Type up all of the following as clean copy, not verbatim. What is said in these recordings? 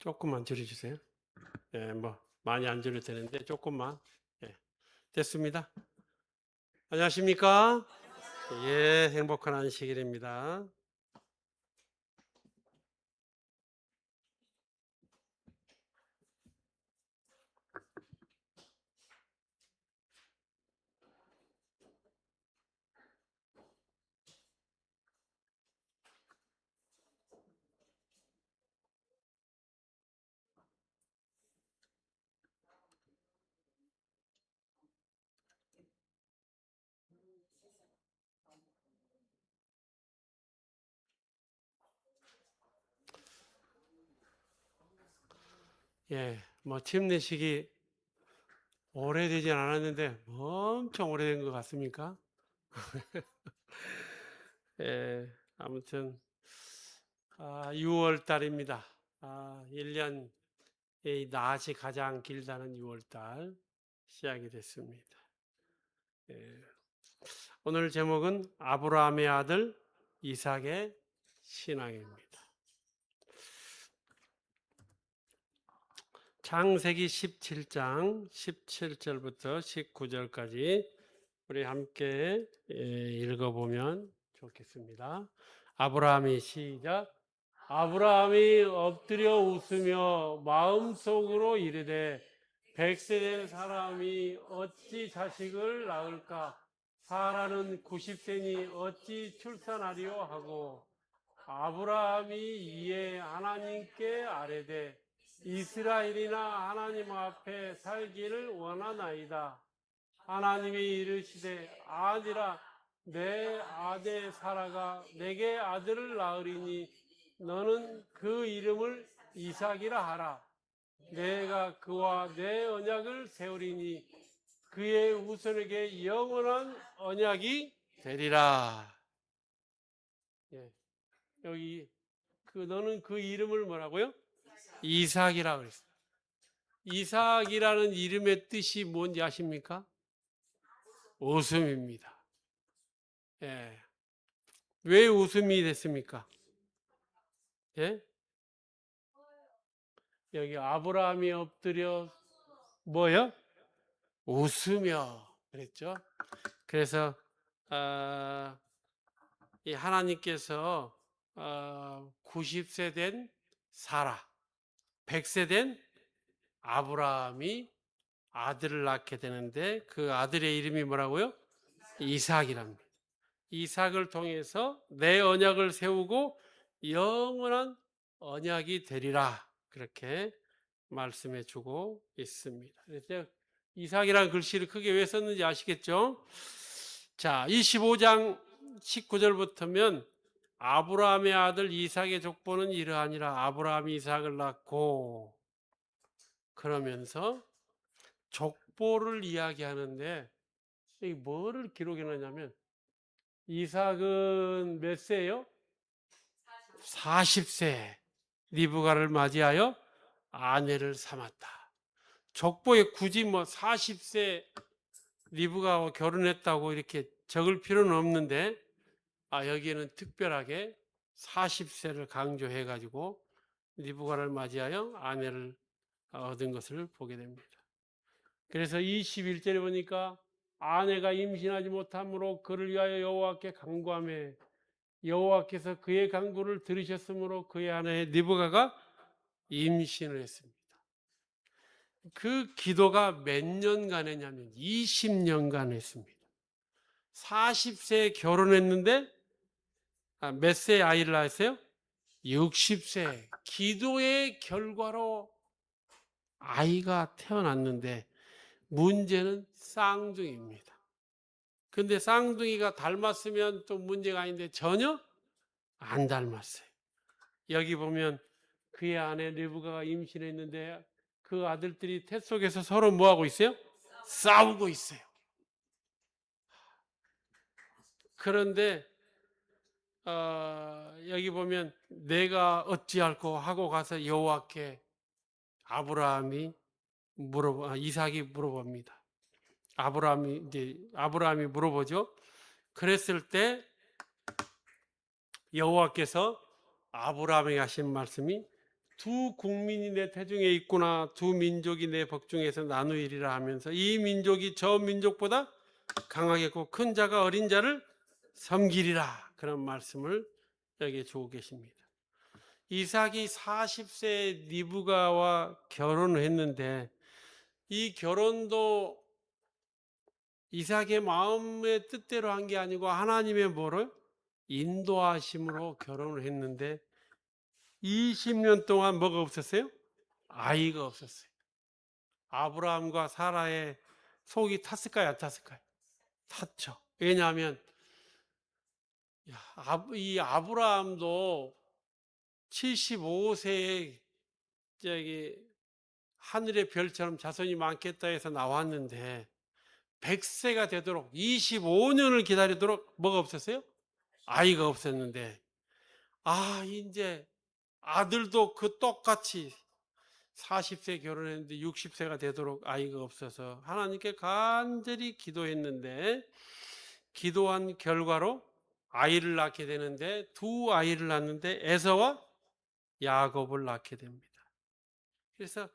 조금만 줄여주세요. 예, 뭐 많이 안 줄여도 되는데 조금만. 예, 됐습니다. 안녕하십니까? 예, 행복한 안식일입니다. 예, 뭐 침례식이 오래되진 않았는데 엄청 오래된 것 같습니까? 예, 아무튼 6월 달입니다. 1년의 낮이 가장 길다는 6월 달 시작이 됐습니다. 예, 오늘 제목은 아브라함의 아들 이삭의 신앙입니다. 창세기 17장 17절부터 19절까지 우리 함께 읽어보면 좋겠습니다. 아브라함이 시작. 아브라함이 엎드려 웃으며 마음속으로 이르되 100세 된 사람이 어찌 자식을 낳을까? 사라는 90세니 어찌 출산하리요 하고 아브라함이 이에 하나님께 아뢰되 이스라엘이나 하나님 앞에 살기를 원하나이다. 하나님이 이르시되 아니라 내 아내 사라가 내게 아들을 낳으리니 너는 그 이름을 이삭이라 하라. 내가 그와 내 언약을 세우리니 그의 후손에게 영원한 언약이 되리라. 예, 여기 너는 그 이름을 뭐라고요? 이삭이라 그랬어요. 이삭이라는 이름의 뜻이 뭔지 아십니까? 웃음입니다. 예. 왜 웃음이 됐습니까? 예? 여기 아브라함이 엎드려 뭐요? 웃으며 그랬죠. 그래서 이 하나님께서 90세 된 사라, 100세 된 아브라함이 아들을 낳게 되는데 그 아들의 이름이 뭐라고요? 이삭이랍니다. 이삭을 통해서 내 언약을 세우고 영원한 언약이 되리라. 그렇게 말씀해 주고 있습니다. 그래서 이삭이라는 글씨를 크게 왜 썼는지 아시겠죠? 자, 25장 19절부터면 아브라함의 아들 이삭의 족보는 이러하니라. 아브라함이 이삭을 낳고 그러면서 족보를 이야기하는데 이 뭐를 기록해 놨냐면 이삭은 몇 세예요? 40세 리브가를 맞이하여 아내를 삼았다. 족보에 굳이 뭐 40세 리브가와 결혼했다고 이렇게 적을 필요는 없는데 여기에는 특별하게 40세를 강조해 가지고 리브가를 맞이하여 아내를 얻은 것을 보게 됩니다. 그래서 21절에 보니까 아내가 임신하지 못함으로 그를 위하여 여호와께 간구하며 여호와께서 그의 간구를 들으셨으므로 그의 아내 리브가가 임신을 했습니다. 그 기도가 몇 년간 했냐면 20년간 했습니다. 40세에 결혼했는데 몇 세에 아이를 낳았어요? 60세. 기도의 결과로 아이가 태어났는데 문제는 쌍둥이입니다. 근데 쌍둥이가 닮았으면 또 문제가 아닌데 전혀 안 닮았어요. 여기 보면 그의 아내 리브가가 임신했는데 그 아들들이 태 속에서 서로 뭐하고 있어요? 싸우고 있어요. 그런데 여기 보면 내가 어찌할꼬 하고 가서 여호와께 이삭이 물어봅니다. 아브라함이 물어보죠. 그랬을 때 여호와께서 아브라함에게 하신 말씀이 두 국민이 내 태중에 있구나, 두 민족이 내 법중에서 나누이리라 하면서 이 민족이 저 민족보다 강하겠고 큰 자가 어린 자를 섬기리라, 그런 말씀을 여기에 주고 계십니다. 이삭이 40세 리브가와 결혼을 했는데 이 결혼도 이삭의 마음의 뜻대로 한 게 아니고 하나님의 뭐를 인도하심으로 결혼을 했는데 20년 동안 뭐가 없었어요? 아이가 없었어요. 아브라함과 사라의 속이 탔을까요? 안 탔을까요? 탔죠. 왜냐하면 이 아브라함도 75세에 저기 하늘의 별처럼 자손이 많겠다 해서 나왔는데 100세가 되도록 25년을 기다리도록 뭐가 없었어요? 아이가 없었는데, 이제 아들도 그 똑같이 40세 결혼했는데 60세가 되도록 아이가 없어서 하나님께 간절히 기도했는데, 기도한 결과로 아이를 낳게 되는데 두 아이를 낳는데 에서와 야곱을 낳게 됩니다. 그래서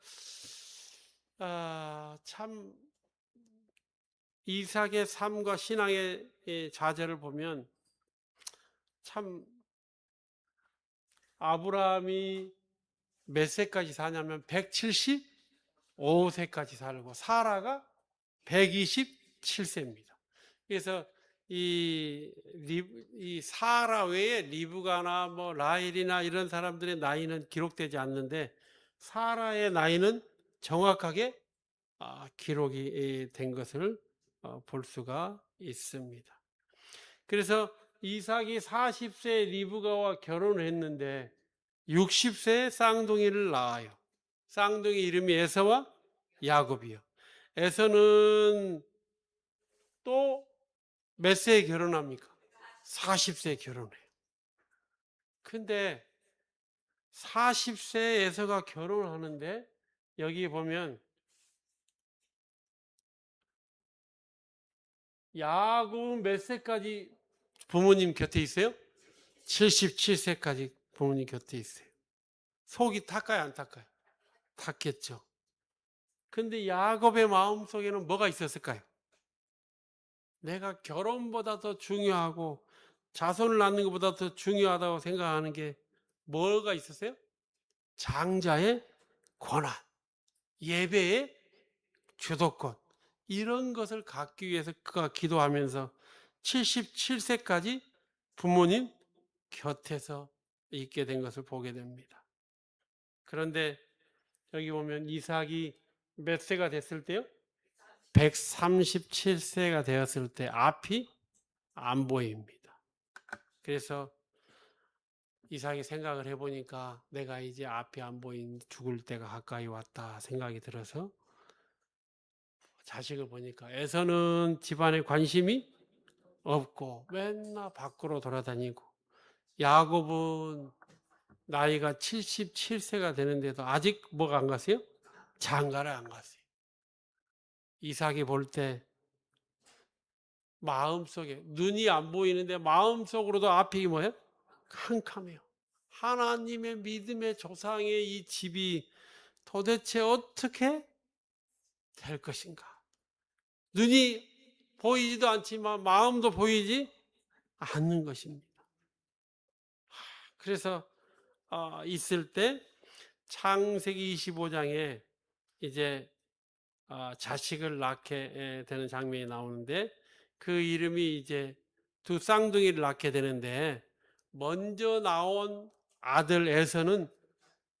참 이삭의 삶과 신앙의 자제를 보면 참 아브라함이 몇 세까지 사냐면 175세까지 살고 사라가 127세입니다. 그래서 이 사라 외에 리브가나 뭐 라헬이나 이런 사람들의 나이는 기록되지 않는데 사라의 나이는 정확하게 기록이 된 것을 볼 수가 있습니다. 그래서 이삭이 40세 리브가와 결혼을 했는데 60세에 쌍둥이를 낳아요. 쌍둥이 이름이 에서와 야곱이요. 에서는 또 몇 세에 결혼합니까? 40세에 결혼해요. 근데 40세에 에서가 결혼을 하는데 여기 보면 야곱은 몇 세까지 부모님 곁에 있어요? 77세까지 부모님 곁에 있어요. 속이 탔까요, 안 탔까요? 탔겠죠. 근데 야곱의 마음속에는 뭐가 있었을까요? 내가 결혼보다 더 중요하고 자손을 낳는 것보다 더 중요하다고 생각하는 게 뭐가 있었어요? 장자의 권한, 예배의 주도권, 이런 것을 갖기 위해서 그가 기도하면서 77세까지 부모님 곁에서 있게 된 것을 보게 됩니다. 그런데 여기 보면 이삭이 몇 세가 됐을 때요? 137세가 되었을 때 앞이 안 보입니다. 그래서 이삭이 생각을 해보니까 내가 이제 앞이 안 보인 죽을 때가 가까이 왔다 생각이 들어서 자식을 보니까 에서는 집안에 관심이 없고 맨날 밖으로 돌아다니고 야곱은 나이가 77세가 되는데도 아직 뭐가 안 갔어요? 장가를 안 갔어요. 이삭이 볼 때 마음속에 눈이 안 보이는데 마음속으로도 앞이 뭐예요? 캄캄해요. 하나님의 믿음의 조상의 이 집이 도대체 어떻게 될 것인가? 눈이 보이지도 않지만 마음도 보이지 않는 것입니다. 그래서 있을 때 창세기 25장에 이제 자식을 낳게 되는 장면이 나오는데 그 이름이 이제 두 쌍둥이를 낳게 되는데 먼저 나온 아들 에서는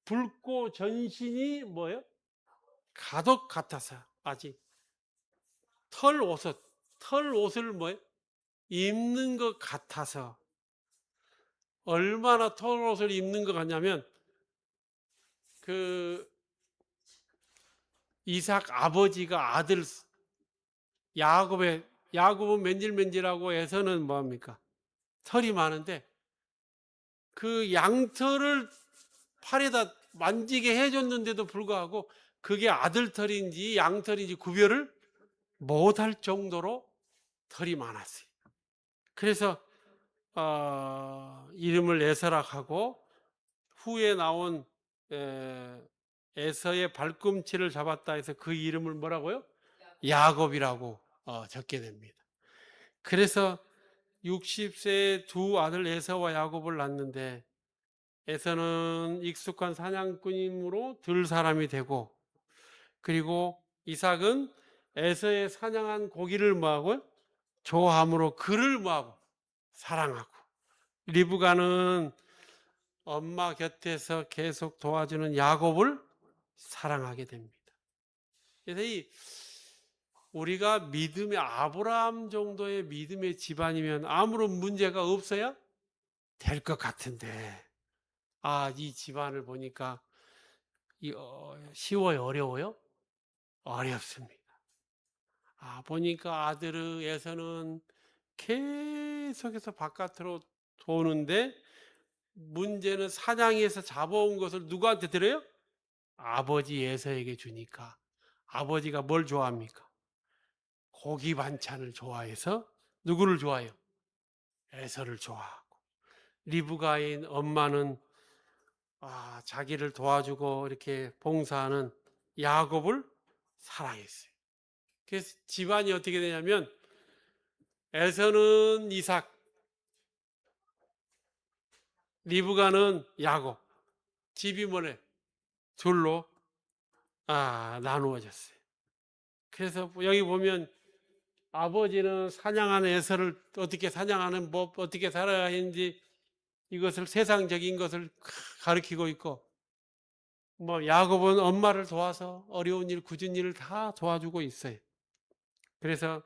붉고 전신이 뭐예요? 가독 같아서 아직 털 옷을 뭐예요? 입는 것 같아서 얼마나 털 옷을 입는 것 같냐면 그 이삭 아버지가 아들 야곱은 맨질맨질하고 에서는 뭐합니까? 털이 많은데 그 양털을 팔에다 만지게 해줬는데도 불구하고 그게 아들 털인지 양털인지 구별을 못할 정도로 털이 많았어요. 그래서 이름을 에서라 하고 후에 나온 에, 에서의 발꿈치를 잡았다 해서 그 이름을 뭐라고요? 야곱이라고 적게 됩니다. 그래서 60세에 두 아들 에서와 야곱을 낳는데 에서는 익숙한 사냥꾼이므로 들 사람이 되고, 그리고 이삭은 에서의 사냥한 고기를 뭐하고 좋아함으로 그를 뭐하고 사랑하고, 리브가는 엄마 곁에서 계속 도와주는 야곱을 사랑하게 됩니다. 그래서 우리가 믿음의 아브라함 정도의 믿음의 집안이면 아무런 문제가 없어야 될 것 같은데, 이 집안을 보니까 쉬워요, 어려워요? 어렵습니다. 보니까 아들에서는 계속해서 바깥으로 도는데, 문제는 사냥해서 잡아온 것을 누구한테 드려요? 아버지 에서에게 주니까. 아버지가 뭘 좋아합니까? 고기 반찬을 좋아해서 누구를 좋아해요? 에서를 좋아하고. 리브가인 엄마는 자기를 도와주고 이렇게 봉사하는 야곱을 사랑했어요. 그래서 집안이 어떻게 되냐면 에서는 이삭, 리브가는 야곱. 집이 뭐래? 둘로 나누어졌어요. 그래서 여기 보면 아버지는 사냥하는 에서를 어떻게 사냥하는 법, 어떻게 살아야 하는지 이것을 세상적인 것을 가르치고 있고, 야곱은 엄마를 도와서 어려운 일, 굳은 일을 다 도와주고 있어요. 그래서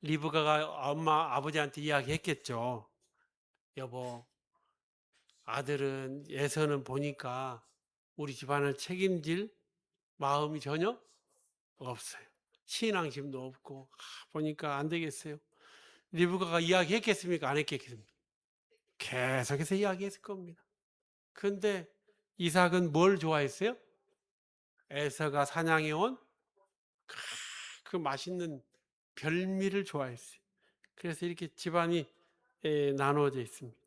리브가가 아버지한테 이야기했겠죠. 여보, 아들은 에서는 보니까 우리 집안을 책임질 마음이 전혀 없어요. 신앙심도 없고 보니까 안 되겠어요. 리브가가 이야기했겠습니까? 안 했겠습니까? 계속해서 이야기했을 겁니다. 근데 이삭은 뭘 좋아했어요? 에서가 사냥해온 그 맛있는 별미를 좋아했어요. 그래서 이렇게 집안이 나누어져 있습니다.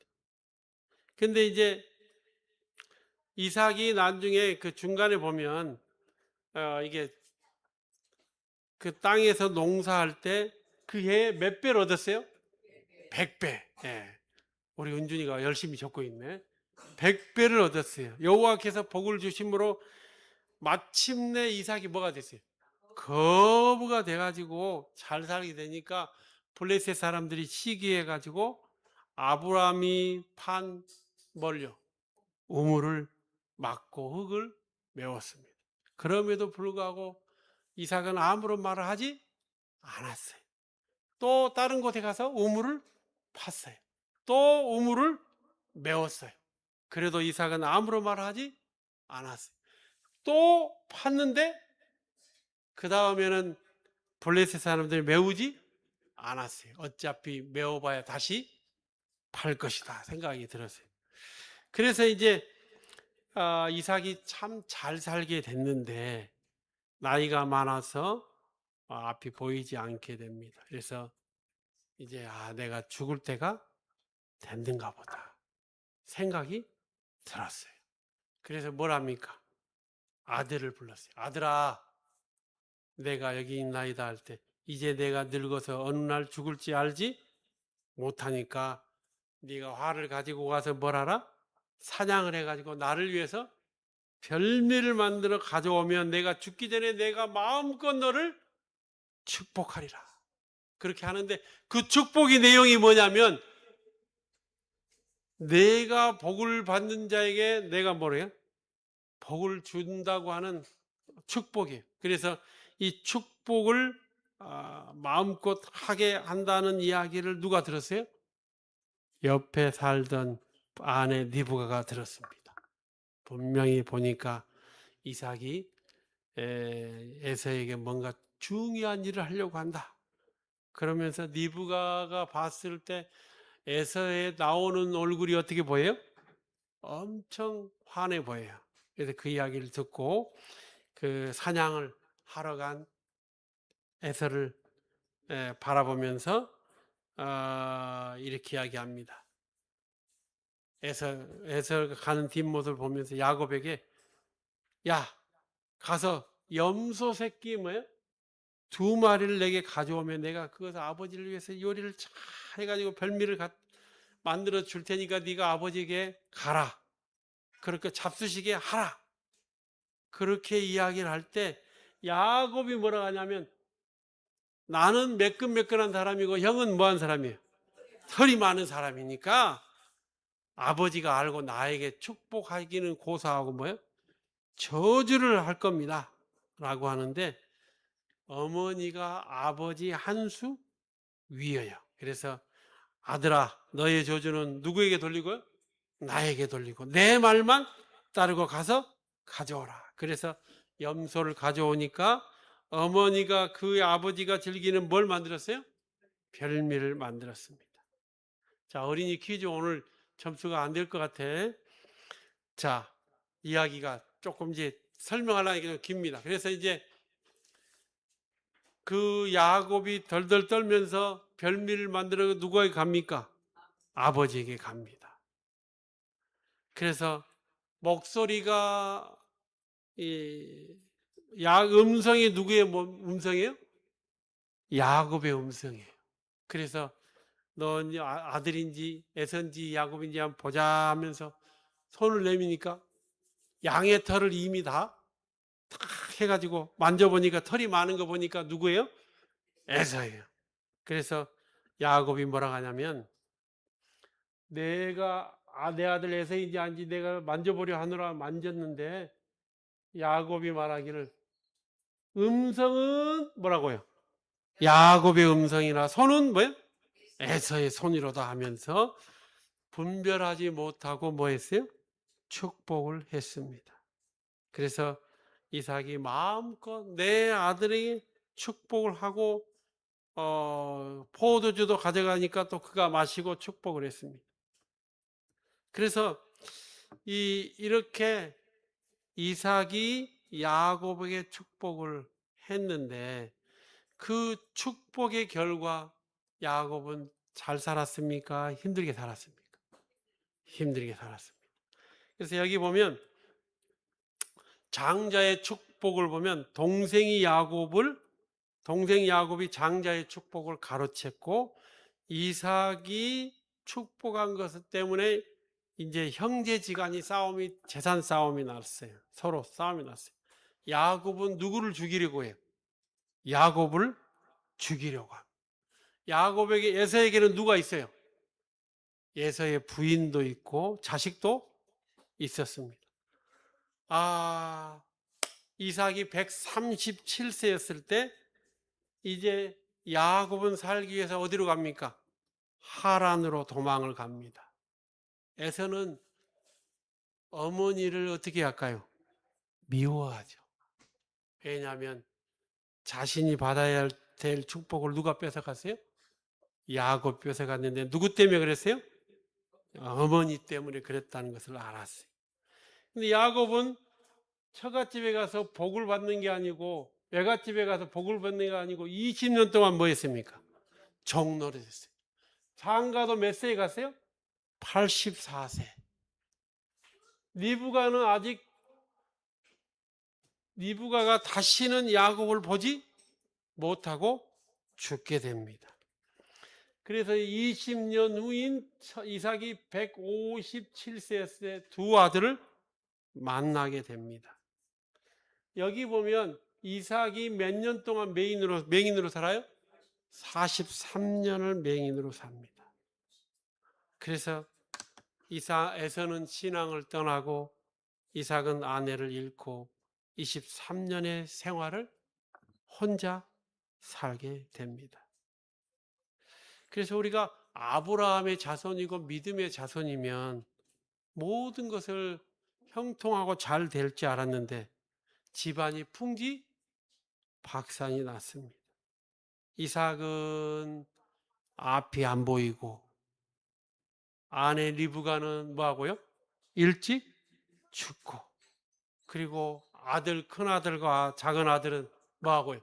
근데 이제 이삭이 나중에 그 중간에 보면 이게 그 땅에서 농사할 때 그 해 몇 배를 얻었어요? 100배. 예. 우리 은준이가 열심히 적고 있네. 100배를 얻었어요. 여호와께서 복을 주심으로 마침내 이삭이 뭐가 됐어요? 거부가 돼가지고 잘 살게 되니까 블레셋 사람들이 시기해가지고 아브라함이 판 뭘요? 우물을 막고 흙을 메웠습니다. 그럼에도 불구하고 이삭은 아무런 말을 하지 않았어요. 또 다른 곳에 가서 우물을 팠어요. 또 우물을 메웠어요. 그래도 이삭은 아무런 말을 하지 않았어요. 또 팠는데 그 다음에는 블레셋 사람들이 메우지 않았어요. 어차피 메워봐야 다시 팔 것이다 생각이 들었어요. 그래서 이제 이삭이 참 잘 살게 됐는데 나이가 많아서 앞이 보이지 않게 됩니다. 그래서 이제 내가 죽을 때가 됐는가 보다 생각이 들었어요. 그래서 뭘 합니까? 아들을 불렀어요. 아들아, 내가 여기 있나이다 할 때 이제 내가 늙어서 어느 날 죽을지 알지 못하니까 네가 화를 가지고 가서 뭘 하라? 사냥을 해가지고 나를 위해서 별미를 만들어 가져오면 내가 죽기 전에 내가 마음껏 너를 축복하리라. 그렇게 하는데 그 축복의 내용이 뭐냐면 내가 복을 받는 자에게 내가 뭐래요? 복을 준다고 하는 축복이에요. 그래서 이 축복을 마음껏 하게 한다는 이야기를 누가 들었어요? 옆에 살던 아내 리브가가 들었습니다. 분명히 보니까 이삭이 에서에게 뭔가 중요한 일을 하려고 한다. 그러면서 리브가가 봤을 때 에서에 나오는 얼굴이 어떻게 보여요? 엄청 환해 보여요. 그래서 그 이야기를 듣고 그 사냥을 하러 간 에서를 바라보면서 이렇게 이야기합니다. 에서 가는 뒷모습을 보면서 야곱에게, 야, 가서 염소 새끼 뭐예요? 2마리를 내게 가져오면 내가 그것을 아버지를 위해서 요리를 잘 해가지고 별미를 만들어 줄 테니까 네가 아버지에게 가라. 그렇게 잡수시게 하라. 그렇게 이야기를 할 때 야곱이 뭐라 하냐면, 나는 매끈매끈한 사람이고 형은 뭐한 사람이에요? 털이 많은 사람이니까 아버지가 알고 나에게 축복하기는 고사하고 뭐예요? 저주를 할 겁니다. 라고 하는데, 어머니가 아버지 한 수 위여요. 그래서 아들아, 너의 저주는 누구에게 돌리고요? 나에게 돌리고 내 말만 따르고 가서 가져오라. 그래서 염소를 가져오니까 어머니가 그 아버지가 즐기는 뭘 만들었어요? 별미를 만들었습니다. 자, 어린이 퀴즈 오늘 점수가 안 될 것 같아. 자, 이야기가 조금 이제 설명하려니까 깁니다. 그래서 이제 그 야곱이 덜덜 떨면서 별미를 만들어 누구에게 갑니까? 아버지에게 갑니다. 그래서 목소리가 음성이 누구의 음성이에요? 야곱의 음성이에요. 그래서 너 아들인지 애선지 야곱인지 한번 보자 하면서 손을 내미니까 양의 털을 이미 다 해가지고 만져보니까 털이 많은 거 보니까 누구예요? 에서예요. 그래서 야곱이 뭐라 하냐면, 내가 내 아들 에서인지 아닌지 내가 만져보려 하느라 만졌는데, 야곱이 말하기를 음성은 뭐라고요? 야곱의 음성이나 손은 뭐예요? 에서의 손이로다 하면서 분별하지 못하고 뭐 했어요? 축복을 했습니다. 그래서 이삭이 마음껏 내 아들에게 축복을 하고 포도주도 가져가니까 또 그가 마시고 축복을 했습니다. 그래서 이렇게 이삭이 야곱에게 축복을 했는데, 그 축복의 결과 야곱은 잘 살았습니까? 힘들게 살았습니까? 힘들게 살았습니다. 그래서 여기 보면 장자의 축복을 보면 동생 야곱이 장자의 축복을 가로챘고, 이삭이 축복한 것 때문에 이제 형제지간이 재산 싸움이 났어요. 서로 싸움이 났어요. 야곱은 누구를 죽이려고 해요? 야곱을 죽이려고 합니다. 야곱에게, 에서에게는 누가 있어요? 에서의 부인도 있고 자식도 있었습니다. 이삭이 137세였을 때 이제 야곱은 살기 위해서 어디로 갑니까? 하란으로 도망을 갑니다. 에서는 어머니를 어떻게 할까요? 미워하죠. 왜냐하면 자신이 받아야 될 축복을 누가 뺏어갔어요? 야곱 뺏어갔는데, 누구 때문에 그랬어요? 어머니 때문에 그랬다는 것을 알았어요. 근데 야곱은 처갓집에 가서 복을 받는 게 아니고, 외갓집에 가서 복을 받는 게 아니고 20년 동안 뭐 했습니까? 종노릇했어요. 장가도 몇 세에 갔어요? 84세. 리브가가 다시는 야곱을 보지 못하고 죽게 됩니다. 그래서 20년 후인 이삭이 157세였을 때 두 아들을 만나게 됩니다. 여기 보면 이삭이 몇 년 동안 맹인으로 살아요? 43년을 맹인으로 삽니다. 그래서 에서는 신앙을 떠나고 이삭은 아내를 잃고 23년의 생활을 혼자 살게 됩니다. 그래서 우리가 아브라함의 자손이고 믿음의 자손이면 모든 것을 형통하고 잘 될 줄 알았는데, 집안이 풍지박산이 났습니다. 이삭은 앞이 안 보이고, 아내 리브가는 뭐하고요? 일찍 죽고, 그리고 큰아들과 작은 아들은 뭐하고요?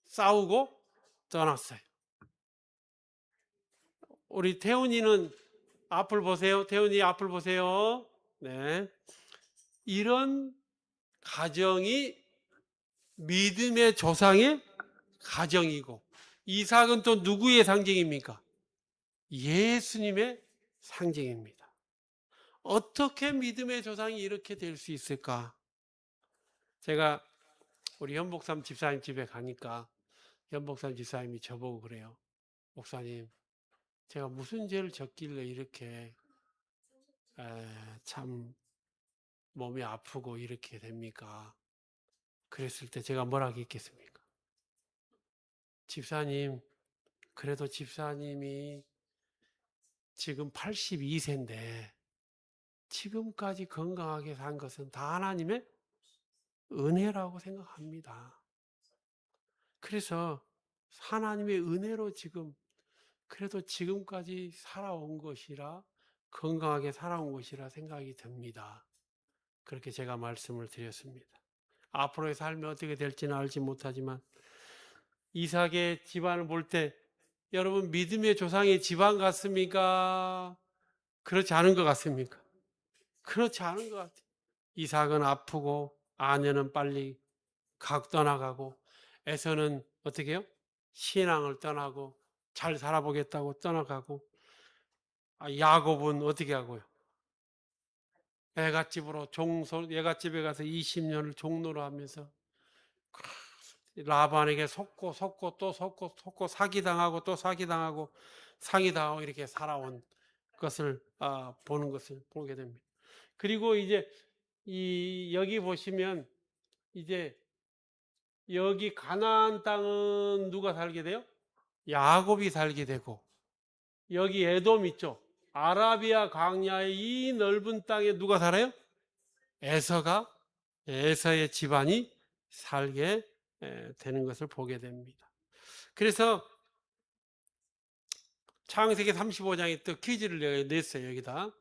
싸우고 떠났어요. 우리 태훈이는 앞을 보세요. 태훈이 앞을 보세요. 네. 이런 가정이 믿음의 조상의 가정이고, 이삭은 또 누구의 상징입니까? 예수님의 상징입니다. 어떻게 믿음의 조상이 이렇게 될 수 있을까? 제가 우리 현복삼 집사님 집에 가니까 현복삼 집사님이 저보고 그래요. 목사님, 제가 무슨 죄를 졌길래 이렇게 참 몸이 아프고 이렇게 됩니까? 그랬을 때 제가 뭐라고 했겠습니까? 집사님, 그래도 집사님이 지금 82세인데 지금까지 건강하게 산 것은 다 하나님의 은혜라고 생각합니다. 그래서 하나님의 은혜로 지금 그래도 지금까지 살아온 것이라, 건강하게 살아온 것이라 생각이 듭니다. 그렇게 제가 말씀을 드렸습니다. 앞으로의 삶이 어떻게 될지는 알지 못하지만 이삭의 집안을 볼 때 여러분 믿음의 조상의 집안 같습니까? 그렇지 않은 것 같습니까? 그렇지 않은 것 같아요. 이삭은 아프고 아내는 빨리 떠나가고, 에서는 어떻게 해요? 신앙을 떠나고 잘 살아보겠다고 떠나가고, 야곱은 어떻게 하고요? 애갓집으로 애갓집에 가서 20년을 종노를 하면서 라반에게 속고 또 속고 사기당하고 또 사기당하고 상의당하고 이렇게 살아온 것을 보는 것을 보게 됩니다. 그리고 이제 여기 보시면 이제 여기 가나안 땅은 누가 살게 돼요? 야곱이 살게 되고, 여기 에돔 있죠? 아라비아 광야의 이 넓은 땅에 누가 살아요? 에서의 집안이 살게 되는 것을 보게 됩니다. 그래서 창세기 35장에 또 퀴즈를 내가 냈어요. 여기다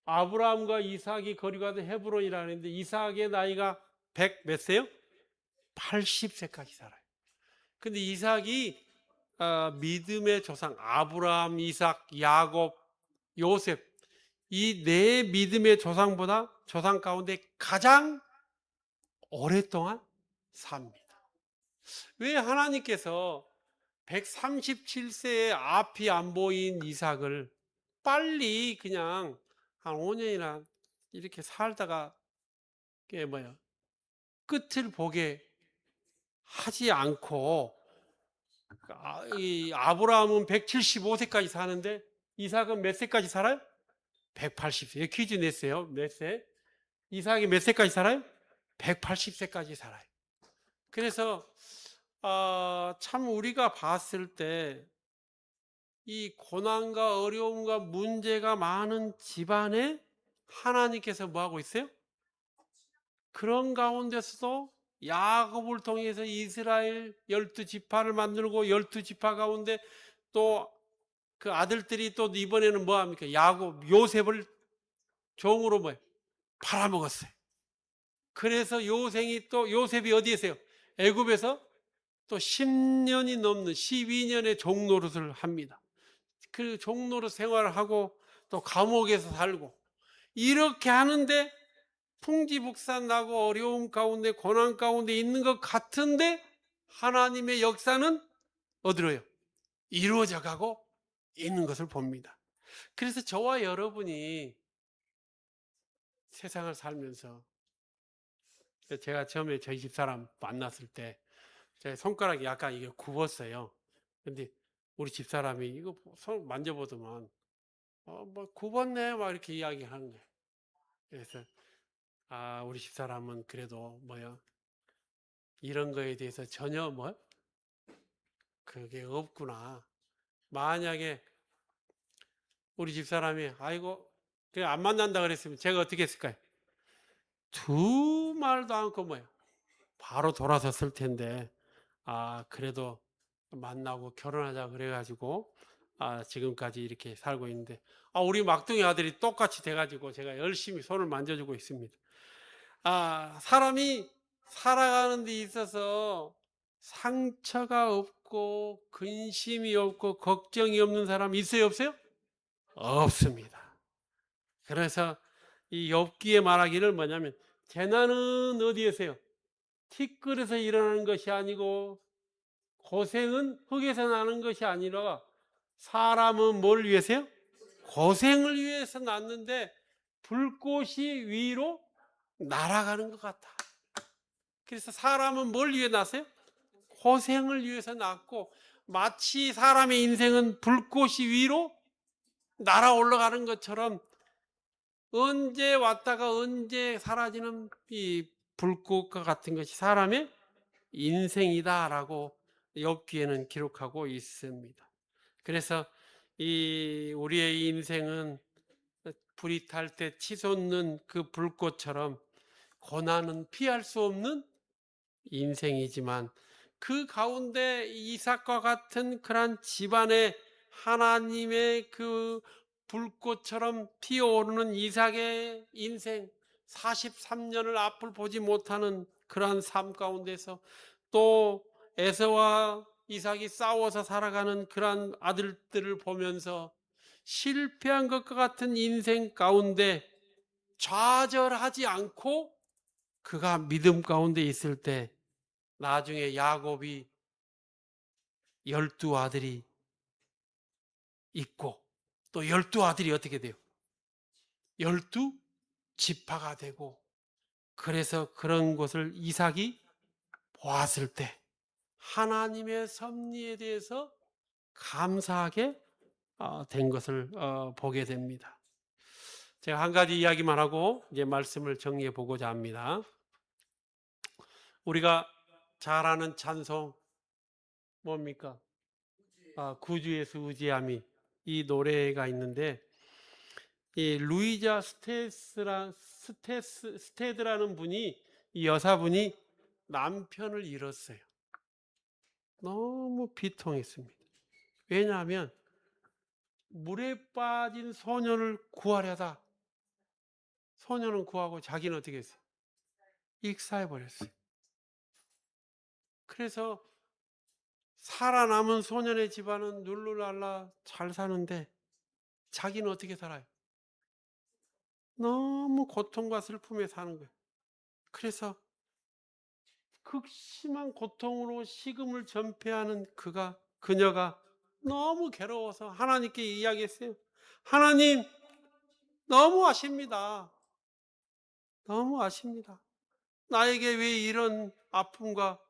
아브라함과 이삭이 거류가 된 헤브론이라고 하는데, 이삭의 나이가 100 몇 세요? 80세까지 살아요. 근데 이삭이 믿음의 조상 아브라함, 이삭, 야곱, 요셉, 이 네 믿음의 조상 가운데 가장 오랫동안 삽니다. 왜 하나님께서 137세에 앞이 안 보인 이삭을 빨리 그냥 한 5년이나 이렇게 살다가 끝을 보게 하지 않고, 이 아브라함은 175세까지 사는데 이삭은 몇 세까지 살아요? 180세. 퀴즈 냈어요. 몇 세? 이삭이 몇 세까지 살아요? 180세까지 살아요. 그래서 참 우리가 봤을 때 이 고난과 어려움과 문제가 많은 집안에 하나님께서 뭐하고 있어요? 그런 가운데서도 야곱을 통해서 이스라엘 12지파를 만들고, 12지파 가운데 또 그 아들들이 또 이번에는 뭐합니까? 요셉을 종으로 팔아먹었어요. 그래서 요셉이 어디에서요? 애굽에서 또 10년이 넘는 12년의 종노릇을 합니다. 그 종노릇 생활을 하고 또 감옥에서 살고 이렇게 하는데 풍지북산 나고 어려움 가운데 고난 가운데 있는 것 같은데 하나님의 역사는 어디로요? 이루어져 가고 있는 것을 봅니다. 그래서 저와 여러분이 세상을 살면서, 제가 처음에 저희 집사람 만났을 때 제 손가락이 약간 이게 굽었어요. 근데 우리 집사람이 이거 손 만져보더만 뭐 굽었네 막 이렇게 이야기하는 거예요. 그래서 우리 집사람은 그래도 이런 거에 대해서 전혀 그게 없구나. 만약에 우리 집사람이 아이고 안 만난다 그랬으면 제가 어떻게 했을까요? 두 말도 않고 바로 돌아섰을 텐데, 그래도 만나고 결혼하자 그래가지고 지금까지 이렇게 살고 있는데, 우리 막둥이 아들이 똑같이 돼가지고 제가 열심히 손을 만져주고 있습니다. 사람이 살아가는 데 있어서 상처가 없고 없고 근심이 없고 걱정이 없는 사람 있어요, 없어요? 없습니다. 그래서 이 욥기에 말하기를 뭐냐면 재난은 어디에서요? 티끌에서 일어나는 것이 아니고 고생은 흙에서 나는 것이 아니라 사람은 뭘 위해서요? 고생을 위해서 났는데 불꽃이 위로 날아가는 것 같다. 그래서 사람은 뭘 위해 났어요? 고생을 위해서 났고 마치 사람의 인생은 불꽃이 위로 날아 올라가는 것처럼 언제 왔다가 언제 사라지는 이 불꽃과 같은 것이 사람의 인생이다라고 욥기에는 기록하고 있습니다. 그래서 이 우리의 인생은 불이 탈 때 치솟는 그 불꽃처럼 고난은 피할 수 없는 인생이지만 그 가운데 이삭과 같은 그런 집안에 하나님의 그 불꽃처럼 피어오르는 이삭의 인생 43년을 앞을 보지 못하는 그러한 삶 가운데서 또 에서와 이삭이 싸워서 살아가는 그러한 아들들을 보면서 실패한 것과 같은 인생 가운데 좌절하지 않고 그가 믿음 가운데 있을 때 나중에 야곱이 12아들이 있고 또 12아들이 어떻게 돼요? 12지파가 되고 그래서 그런 것을 이삭이 보았을 때 하나님의 섭리에 대해서 감사하게 된 것을 보게 됩니다. 제가 한 가지 이야기만 하고 이제 말씀을 정리해 보고자 합니다. 우리가 잘 아는 찬송 뭡니까? 구주에서 의지함이 이 노래가 있는데 이 루이자 스테드라는 분이 이 여사분이 남편을 잃었어요. 너무 비통했습니다. 왜냐하면 물에 빠진 소년을 구하려다 소년은 구하고 자기는 어떻게 했어요? 익사해 버렸어요. 그래서 살아남은 소년의 집안은 룰루랄라 잘 사는데 자기는 어떻게 살아요? 너무 고통과 슬픔에 사는 거예요. 그래서 극심한 고통으로 식음을 전폐하는 그녀가 너무 괴로워서 하나님께 이야기했어요. 하나님, 너무 아십니다. 너무 아십니다. 나에게 왜 이런 아픔과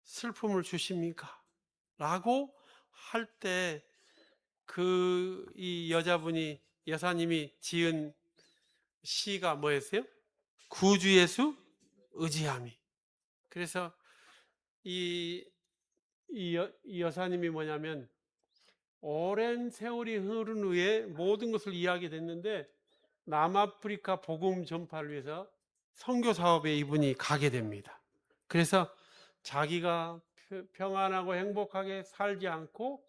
슬픔을 주십니까? 라고 할 때 이 여사님이 지은 시가 뭐였어요? 구주 예수 의지함이. 그래서 이 여사님이 뭐냐면 오랜 세월이 흐른 후에 모든 것을 이야기했는데 남아프리카 복음 전파를 위해서 선교 사업에 이분이 가게 됩니다. 그래서 자기가 평안하고 행복하게 살지 않고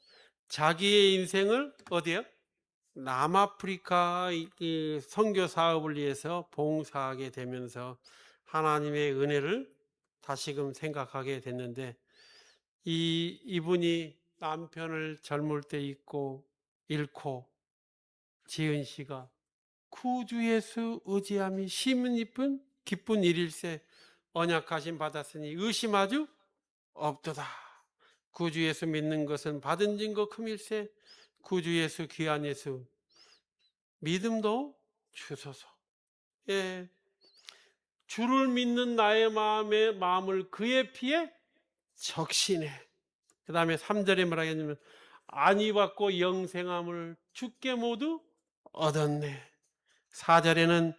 자기의 인생을 어디요? 남아프리카 선교 사업을 위해서 봉사하게 되면서 하나님의 은혜를 다시금 생각하게 됐는데 이분이 남편을 젊을 때 잃고 지은 시가 구주 예수 의지함이 심은 이쁜 기쁜 일일세 언약하심 받았으니 의심하주 없도다. 구주 예수 믿는 것은 받은 증거 큼일세 구주 예수 귀한 예수 믿음도 주소서. 예, 주를 믿는 나의 마음을 그의 피에 적시네. 그 다음에 3절에 뭐라 했냐면 안위 받고 영생함을 주께 모두 얻었네. 4절에는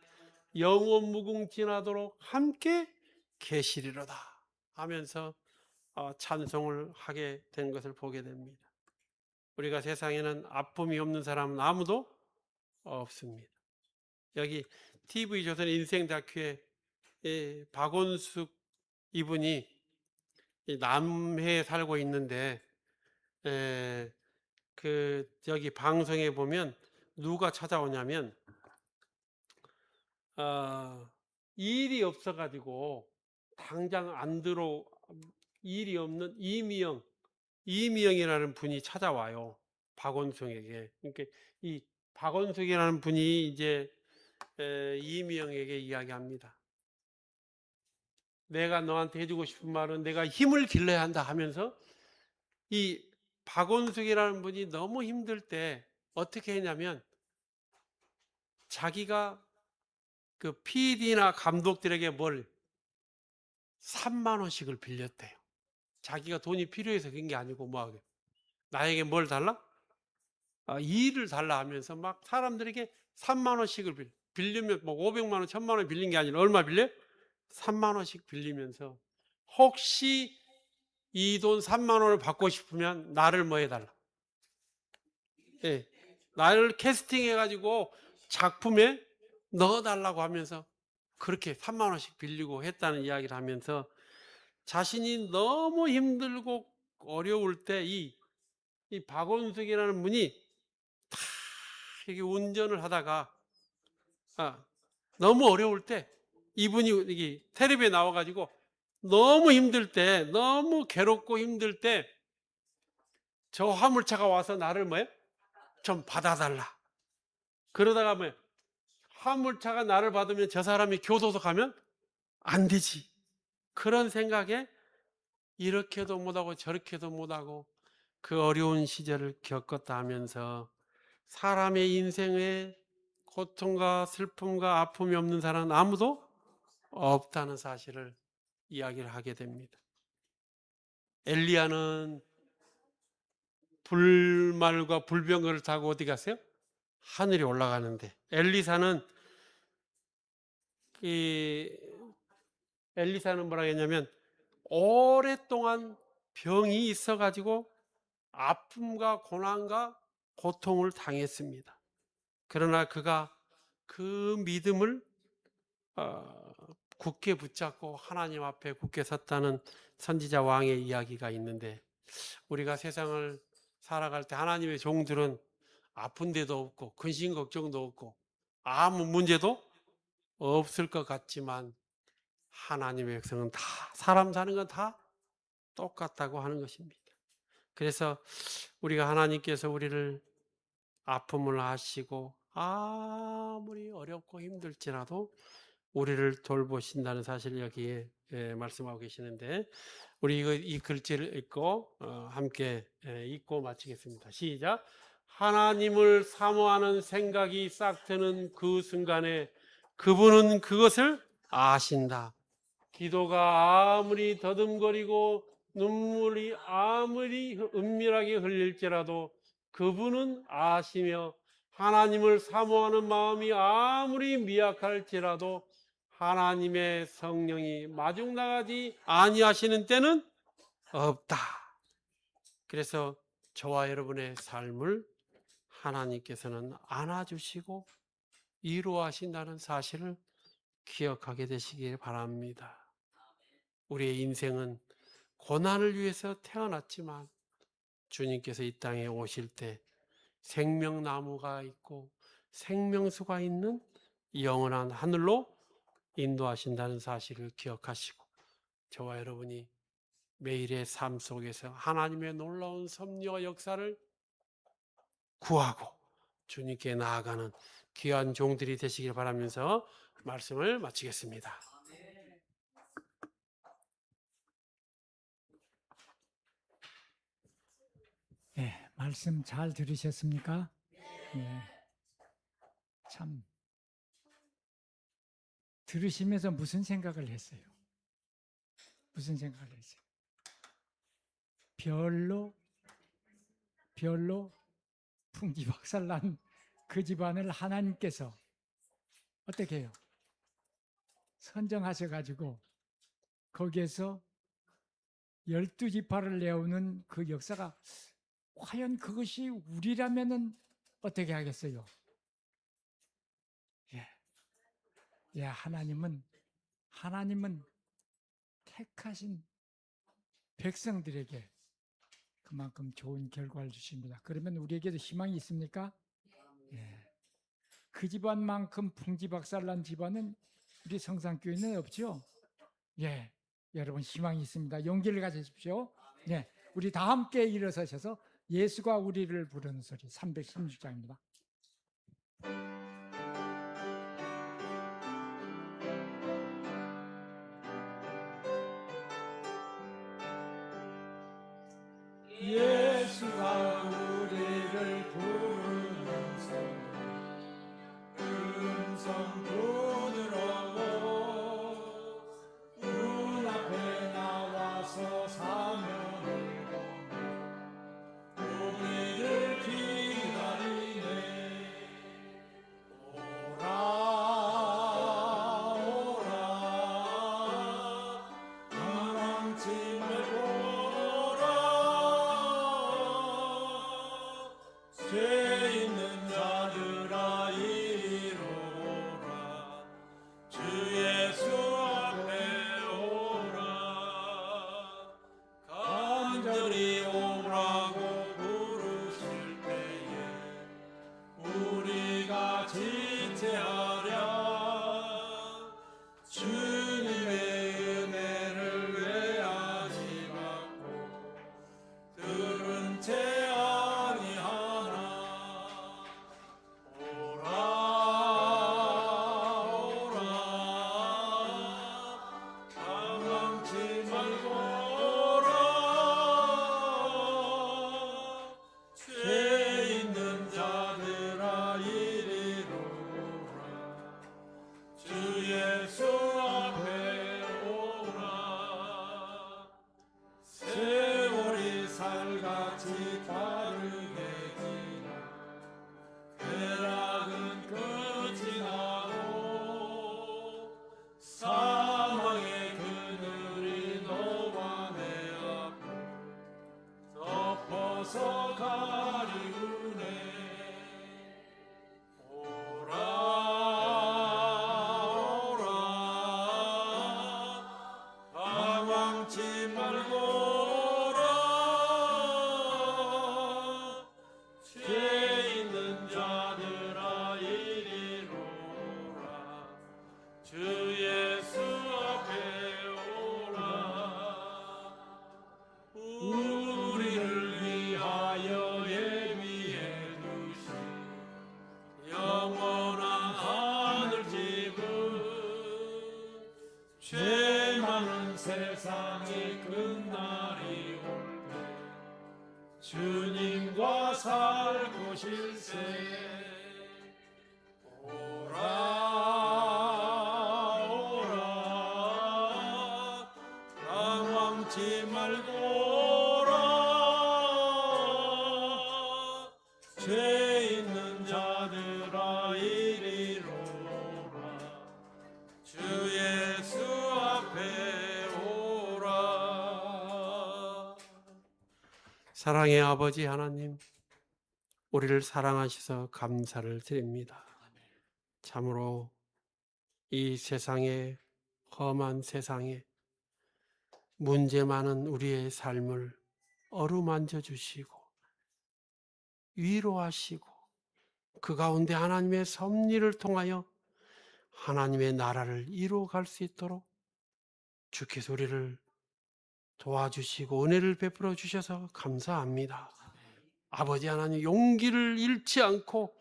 영원 무궁지나도록 함께 계시리로다 하면서 찬송을 하게 된 것을 보게 됩니다. 우리가 세상에는 아픔이 없는 사람은 아무도 없습니다. 여기 TV조선 인생 다큐에 박원숙 이분이 남해에 살고 있는데 여기 방송에 보면 누가 찾아오냐면 일이 없어가지고 당장 안 일이 없는 이미영 이미영이라는 분이 찾아와요. 박원숙에게. 그러니까 이 박원숙이라는 분이 이제 이미영에게 이야기합니다. 내가 너한테 해주고 싶은 말은 내가 힘을 길러야 한다 하면서 이 박원숙이라는 분이 너무 힘들 때 어떻게 했냐면 자기가 그 PD나 감독들에게 뭘 3만 원씩을 빌렸대요. 자기가 돈이 필요해서 그런 게 아니고 뭐 나에게 뭘 달라? 일을 달라 하면서 막 사람들에게 3만 원씩을 빌리면 뭐 500만 원, 1000만 원 빌린 게 아니라 얼마 빌려? 3만 원씩 빌리면서 혹시 이 돈 3만 원을 받고 싶으면 나를 뭐 해달라? 예, 나를 캐스팅해가지고 작품에 넣어달라고 하면서 그렇게 3만 원씩 빌리고 했다는 이야기를 하면서 자신이 너무 힘들고 어려울 때 이 박원숙이라는 분이 다 이렇게 운전을 하다가 너무 어려울 때 이분이 여기 텔레비에 나와가지고 너무 힘들 때, 너무 괴롭고 힘들 때 저 화물차가 와서 나를 뭐예요? 좀 받아달라. 그러다가 뭐예요? 화물차가 나를 받으면 저 사람이 교도소 가면 안 되지. 그런 생각에 이렇게도 못하고 저렇게도 못하고 그 어려운 시절을 겪었다 하면서 사람의 인생에 고통과 슬픔과 아픔이 없는 사람은 아무도 없다는 사실을 이야기를 하게 됩니다. 엘리야는 불말과 불병거를 타고 어디 갔어요? 하늘에 올라가는데 엘리사는 뭐라 했냐면 오랫동안 병이 있어가지고 아픔과 고난과 고통을 당했습니다. 그러나 그가 그 믿음을 굳게 붙잡고 하나님 앞에 굳게 섰다는 선지자 왕의 이야기가 있는데 우리가 세상을 살아갈 때 하나님의 종들은 아픈 데도 없고 근심 걱정도 없고 아무 문제도 없을 것 같지만 하나님의 백성은 다 사람 사는 건 다 똑같다고 하는 것입니다. 그래서 우리가 하나님께서 우리를 아픔을 아시고 아무리 어렵고 힘들지라도 우리를 돌보신다는 사실을 여기에 말씀하고 계시는데 우리 이 글씨를 읽고 함께 읽고 마치겠습니다. 시작. 하나님을 사모하는 생각이 싹 트는 그 순간에 그분은 그것을 아신다. 기도가 아무리 더듬거리고 눈물이 아무리 은밀하게 흘릴지라도 그분은 아시며 하나님을 사모하는 마음이 아무리 미약할지라도 하나님의 성령이 마중 나가지 아니하시는 때는 없다. 그래서 저와 여러분의 삶을 하나님께서는 안아주시고 위로하신다는 사실을 기억하게 되시길 바랍니다. 우리의 인생은 고난을 위해서 태어났지만 주님께서 이 땅에 오실 때 생명나무가 있고 생명수가 있는 영원한 하늘로 인도하신다는 사실을 기억하시고 저와 여러분이 매일의 삶 속에서 하나님의 놀라운 섭리와 역사를 구하고 주님께 나아가는 귀한 종들이 되시길 바라면서 말씀을 마치겠습니다. 네, 말씀 잘 들으셨습니까? 네, 참 들으시면서 무슨 생각을 했어요? 무슨 생각을 했어요? 별로 풍지박살난 그 집안을 하나님께서 어떻게 해요? 선정하셔가지고 거기에서 12지파를 내오는 그 역사가 과연 그것이 우리라면은 어떻게 하겠어요? 예, 하나님은 택하신 백성들에게 그만큼 좋은 결과를 주십니다. 그러면 우리에게도 희망이 있습니까? 예. 그 집안만큼 풍지박살난 집안은 우리 성산교회는 없죠? 예. 여러분 희망이 있습니다. 용기를 가지십시오. 예. 우리 다 함께 일어서셔서 예수가 우리를 부르는 소리 316장입니다. 예수가 우리를 부르는 소리 음성 부드러워 문 앞에 나와서 사명을 거며 우리를 기다리네. 오라 오라 당황치 말고 오라 죄 있는 자들아 이리로 오라 주 예수 앞에 오라 간절히 오라고 부르실 때에 우리가 지체하랴 주님의 은혜를 외하지 말고 들은 채 아니하나. 오라 오라 당황치 말고 오라 죄 있는 자들아 이리로 오라 주 예수 앞에 오라 세월이 살같이 빠르게 지나 쾌락은 끝이 나고 사망의 그늘이 너와 내 앞을 덮어서 가리우네. 오라 오라 당황치 말고 오라 죄 있는 자들아 이리로 오라 주 예수 앞에 오라 우리를 위하여 예비해 두신 영원한 하늘 집은 죄 많은 세상의 끝날이 올 때 주님과 살고 실세. 오라 오라 당황치 말고 오라 죄 있는 자들아 이리로 오라 주 예수 앞에 오라. 사랑의 아버지 하나님, 우리를 사랑하셔서 감사를 드립니다. 참으로 이 세상에, 험한 세상에 문제 많은 우리의 삶을 어루만져 주시고 위로하시고 그 가운데 하나님의 섭리를 통하여 하나님의 나라를 이루어갈 수 있도록 주께서 우리를 도와주시고 은혜를 베풀어 주셔서 감사합니다. 아버지 하나님, 용기를 잃지 않고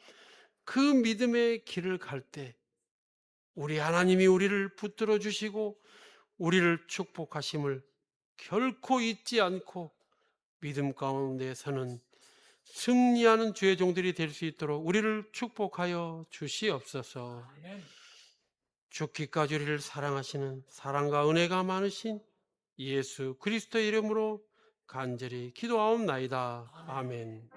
그 믿음의 길을 갈 때 우리 하나님이 우리를 붙들어 주시고 우리를 축복하심을 결코 잊지 않고 믿음 가운데 서는 승리하는 주의 종들이 될 수 있도록 우리를 축복하여 주시옵소서. 죽기까지 우리를 사랑하시는 사랑과 은혜가 많으신 예수 그리스도의 이름으로 간절히 기도하옵나이다. 아멘.